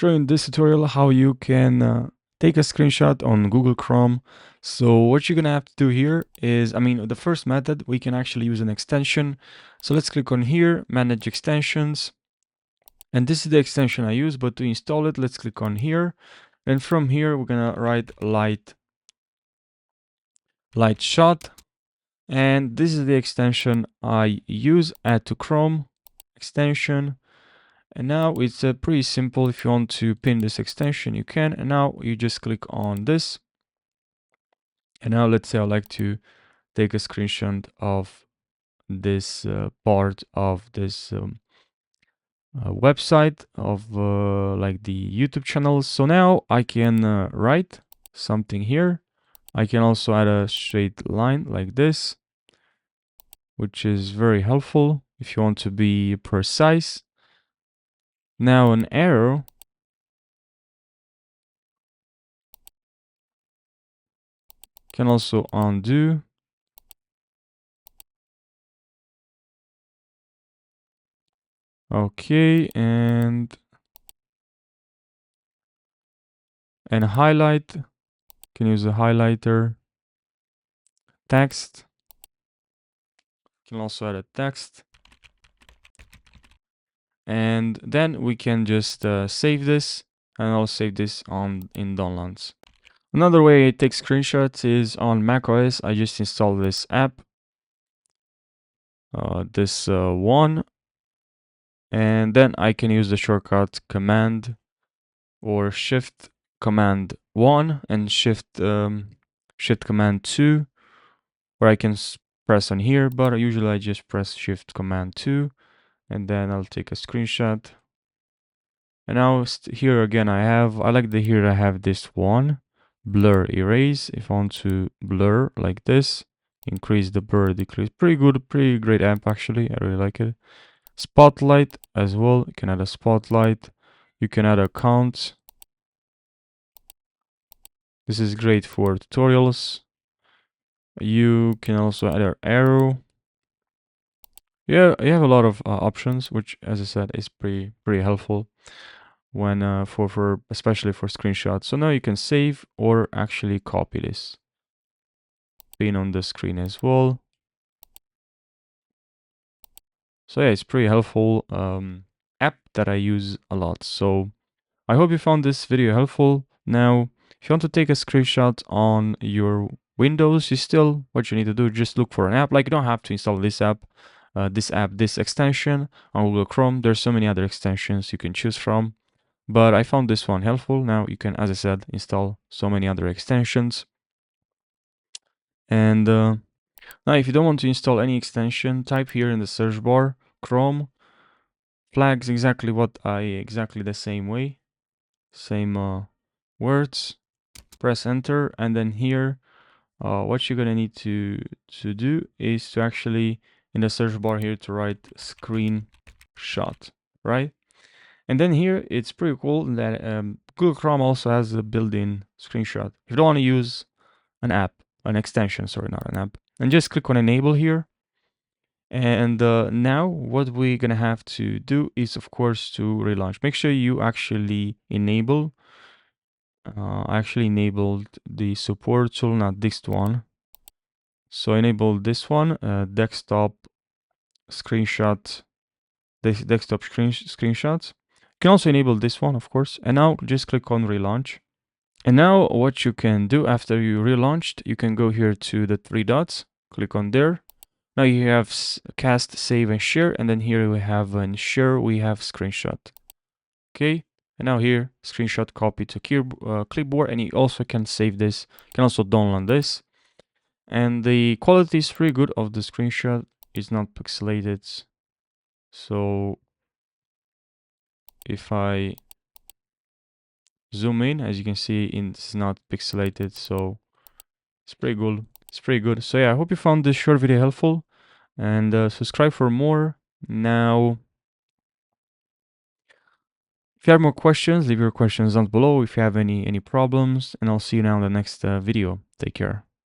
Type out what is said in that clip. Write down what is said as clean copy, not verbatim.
show you in this tutorial how you can take a screenshot on Google Chrome. So what you're gonna have to do here is, the first method, we can actually use an extension. So let's click on here, manage extensions. And this is the extension I use, but to install it, let's click on here. And from here, we're gonna write light shot. And this is the extension I use, add to Chrome extension. And now it's pretty simple. If you want to pin this extension, you can. And now you just click on this. And now let's say I'd like to take a screenshot of this part of this website of like the YouTube channel. So now I can write something here. I can also add a straight line like this, which is very helpful if you want to be precise. Now an arrow can also undo. Okay, and highlight, can use a highlighter. Text, can also add a text. And then we can just save this, and I'll save this in downloads. Another way I take screenshots is on macOS. I just install this app, this one, and then I can use the shortcut command or shift command 1 and shift command 2, or I can press on here, but usually I just press shift command 2, and then I'll take a screenshot. And now here again I have this one, blur erase. If I want to blur like this, increase the blur, decrease. Pretty good, pretty great app actually. I really like it. Spotlight as well. You can add a spotlight. You can add a count. This is great for tutorials. You can also add an arrow. Yeah, you have a lot of options, which, as I said, is pretty helpful when for especially for screenshots. So now you can save or actually copy this, pin on the screen as well. So yeah, it's pretty helpful app that I use a lot. So I hope you found this video helpful. Now, if you want to take a screenshot on your Windows, what you need to do, just look for an app. Like, you don't have to install this app, this extension on Google Chrome. There's so many other extensions you can choose from, but I found this one helpful. Now you can, as I said, install so many other extensions. And now if you don't want to install any extension, type here in the search bar, Chrome, flags exactly the same way, same words, press enter, and then here what you're gonna need to do is to actually in the search bar here to write screenshot, right? And then here it's pretty cool that Google Chrome also has a built-in screenshot. If you don't want to use an extension, sorry, not an app, and just click on enable here. And now what we're gonna have to do is, of course, to relaunch. Make sure you actually enable. I actually enabled the support tool, not this one. So enable this one, desktop screenshot, desktop screenshots. You can also enable this one, of course. And now just click on relaunch. And now what you can do after you relaunched, you can go here to the three dots, click on there. Now you have cast, save, and share. And then here we have in share, we have screenshot. Okay. And now here, screenshot copy to clipboard. And you also can save this. You can also download this. And the quality is pretty good of the screenshot. It's not pixelated. So if I zoom in, as you can see, it's not pixelated. So it's pretty good. It's pretty good. So yeah, I hope you found this short video helpful, and subscribe for more. Now, if you have more questions, leave your questions down below if you have any problems, and I'll see you now in the next video. Take care.